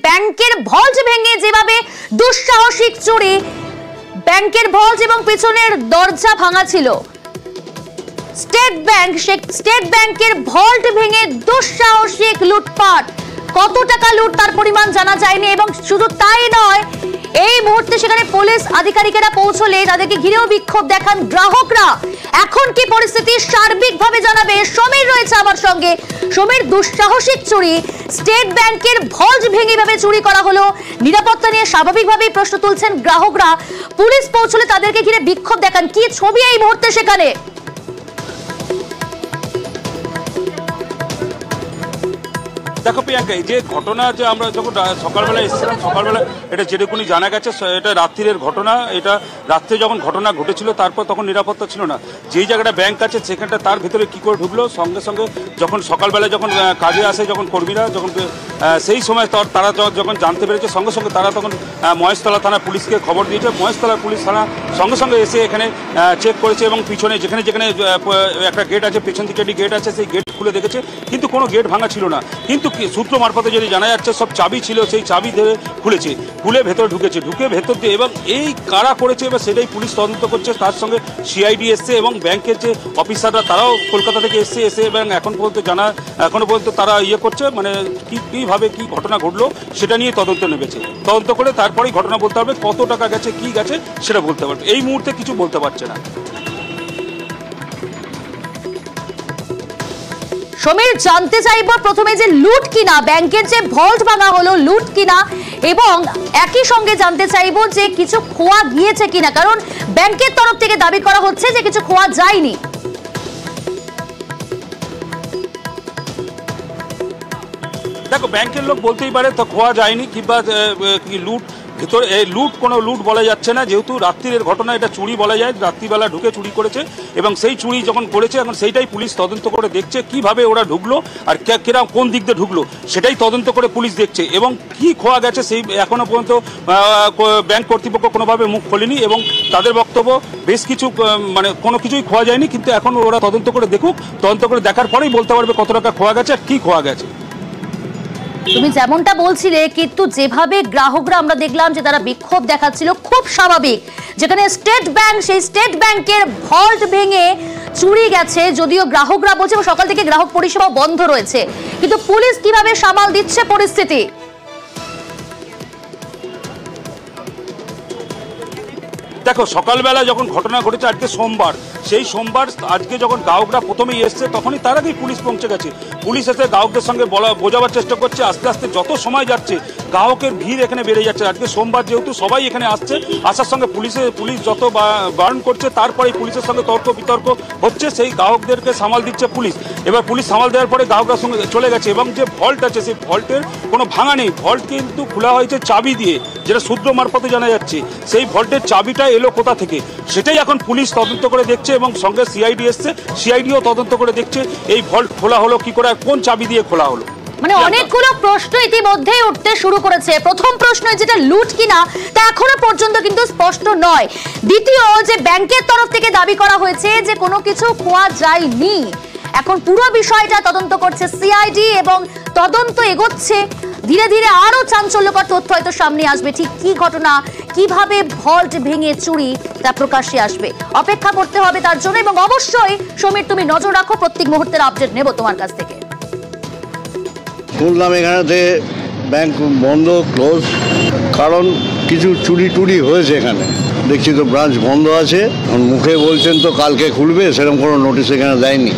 ব্যাংকের ভল্ট ভেঙে যেভাবে দুঃসাহসিক চুরি, ব্যাংকের ভল্ট এবং পেছনের দরজা ভাঙা ছিল। স্টেট ব্যাংকের ভল্ট ভেঙে দুঃসাহসিক লুটপাট। কত টাকা লুট তার পরিমাণ জানা যায়নি, এবং শুধু তাই নয়, এই মুহূর্তে সেখানে পুলিশ আধিকারিকেরা পৌঁছলে তাদেরকে ঘিরেও বিক্ষোভ দেখান গ্রাহকরা। এখন কি পরিস্থিতি সার্বিকভাবে জানাবে সমীর রয়েছে আমার সঙ্গে। সমীর, দুঃসাহসিক চুরি, স্টেট ব্যাংকের ভল্ট ভেঙে ভাবে চুরি করা হলো, নিরাপত্তা নিয়ে স্বাভাবিকভাবেই প্রশ্ন তুলছেন গ্রাহকরা। পুলিশ পৌঁছলে তাদেরকে ঘিরে বিক্ষোভ দেখান, কি ছবি এই মুহূর্তে সেখানে? দেখো প্রিয়াঙ্কা, এই যে ঘটনা, যে আমরা যখন সকালবেলা এসেছিলাম, সকালবেলা এটা যেটুকুনি জানা গেছে এটা রাত্রির ঘটনা। এটা রাত্রে যখন ঘটনা ঘটেছিল তারপর তখন নিরাপত্তা ছিল না। যেই জায়গাটা ব্যাংক আছে সেখানটা তার ভিতরে কি করে ঢুকলো, সঙ্গে সঙ্গে যখন সকালবেলা যখন কাজে আসে যখন কর্মীরা, যখন সেই সময় তারা যখন জানতে পেরেছে সঙ্গে সঙ্গে তারা তখন মহেশতলা থানা পুলিশকে খবর দিয়েছে। মহেশতলা পুলিশ থানা সঙ্গে সঙ্গে এসে এখানে চেক করেছে এবং পিছনে যেখানে যেখানে একটা গেট আছে, পেছন দিকে একটি গেট আছে, সেই গেট খুলে দেখেছে, কিন্তু কোনো গেট ভাঙা ছিল না। কিন্তু সূত্র মারফতে যদি জানা যাচ্ছে সব চাবি ছিল, সেই চাবি ধরে খুলেছে, খুলে ভেতরে ঢুকেছে, ঢুকে ভেতর দিয়ে, এবং এই কারা করেছে এবার সেটাই পুলিশ তদন্ত করছে। তার সঙ্গে সিআইডি এসছে এবং ব্যাংকের যে অফিসাররা তারাও কলকাতা থেকে এসে এবং এখনো পর্যন্ত তারা করছে, মানে কীভাবে কি ঘটনা ঘটলো সেটা নিয়ে তদন্ত নেমেছে। তদন্ত করে তারপরেই ঘটনা বলতে পারবে, কত টাকা গেছে, কি গেছে সেটা বলতে পারবে। এই মুহূর্তে কিছু বলতে পারছে না। সমীর, জানতে চাইব প্রথমে যে লুট কিনা, ব্যাংকের যে ভল্ট ভাঙা হলো লুট কিনা, এবং একই সঙ্গে জানতে চাইব যে কিছু খোয়া গিয়েছে কিনা, কারণ ব্যাংকের তরফ থেকে দাবি করা হচ্ছে যে কিছু খোয়া যায়নি। দেখো, ব্যাংকের লোক বলতেই পারে তো খোয়া যায়নি কিংবা লুট, ভেতরে লুট, কোনো লুট বলা যাচ্ছে না, যেহেতু রাত্রির ঘটনা, এটা চুরি বলা যায়। রাত্রিবেলা ঢুকে চুরি করেছে এবং সেই চুরি যখন করেছে এখন সেইটাই পুলিশ তদন্ত করে দেখছে, কিভাবে ওরা ঢুকলো আর কোন দিক দিয়ে ঢুকলো সেটাই তদন্ত করে পুলিশ দেখছে। এবং কি খোয়া গেছে সেই এখনো পর্যন্ত ব্যাংক কর্তৃপক্ষ কোনোভাবে মুখ খোলেনি, এবং তাদের বক্তব্য বেশ কিছু, মানে কোনো কিছুই খোয়া যায়নি, কিন্তু এখন ওরা তদন্ত করে দেখুক, তদন্ত করে দেখার পরেই বলতে পারবে কত টাকা খোয়া গেছে আর কি খোয়া গেছে। তুমি যেমনটা বলছিলে, কিন্তু যেভাবে গ্রাহকরা আমরা দেখলাম যে তারা বিক্ষোভ দেখাচ্ছিল, খুব স্বাভাবিক। যেখানে স্টেট ব্যাংক, সেই স্টেট ব্যাংকের ভল্ট ভেঙে চুরি গেছে, যদিও গ্রাহকরা বলছে সকাল থেকে গ্রাহক পরিষেবা বন্ধ রয়েছে, কিন্তু পুলিশ কিভাবে সামাল দিচ্ছে পরিস্থিতি? দেখো, সকালবেলা যখন ঘটনা ঘটেছে, আজকে সোমবার, সেই সোমবার আজকে যখন গ্রাহকরা প্রথমেই এসছে তখনই তার আগেই পুলিশ পৌঁছে গেছে। পুলিশ এসে গ্রাহকদের সঙ্গে বোঝাবার চেষ্টা করছে। আস্তে আস্তে যত সময় যাচ্ছে গ্রাহকের ভিড় এখানে বেড়ে যাচ্ছে। আজকে সোমবার যেহেতু সবাই এখানে আসছে, আসার সঙ্গে পুলিশ যত বারণ করছে, তারপরেই পুলিশের সঙ্গে তর্ক বিতর্ক হচ্ছে, সেই গ্রাহকদেরকে সামাল দিচ্ছে পুলিশ। এবার পুলিশ সামাল দেওয়ার পরে গ্রাহকরা সঙ্গে চলে গেছে, এবং যে ভল্ট আছে সেই ভল্টের কোনো ভাঙা নেই। ভল্ট কিন্তু খোলা হয়েছে চাবি দিয়ে, যেটা সূত্র মারফতে জানা যাচ্ছে। সেই ভল্টের চাবিটা এলো কোথা থেকে সেটাই এখন পুলিশ তদন্ত করে দেখছে, এবং সঙ্গে সিআইডি এসছে, সিআইডিও তদন্ত করে দেখছে এই ভল্ট খোলা হলো কি করে, কোন চাবি দিয়ে খোলা হলো। মানে অনেকগুলো প্রশ্ন ইতিমধ্যেই উঠতে শুরু করেছে। প্রথম প্রশ্ন, যেটা লুট কিনা তা এখনো পর্যন্ত কিন্তু স্পষ্ট নয়। দ্বিতীয়, যে ব্যাংকের তরফ থেকে দাবি করা হয়েছে যে কোনো কিছু খোয়া যায়নি। এখন পুরো বিষয়টা তদন্ত করছে সিআইডি, এবং তদন্ত এগোচ্ছে। ধীরে ধীরে আরো চাঞ্চল্যকর তথ্য হয়তো সামনে আসবে। ঠিক কি ঘটনা, কিভাবে ভল্ট ভেঙে চুরি, তা প্রকাশ্যে আসবে। অপেক্ষা করতে হবে তার জন্য, এবং অবশ্যই সমীর তুমি নজর রাখো, প্রত্যেক মুহূর্তের আপডেট নেব তোমার কাছ থেকে। শুনলাম এখানেতে ব্যাংক বন্ধ, ক্লোজ, কারণ কিছু চুরি হয়েছে এখানে। দেখছি তো ব্রাঞ্চ বন্ধ আছে, মুখে বলছেন তো কালকে খুলবে, সেরকম কোনো নোটিশ এখানে দেয়নি।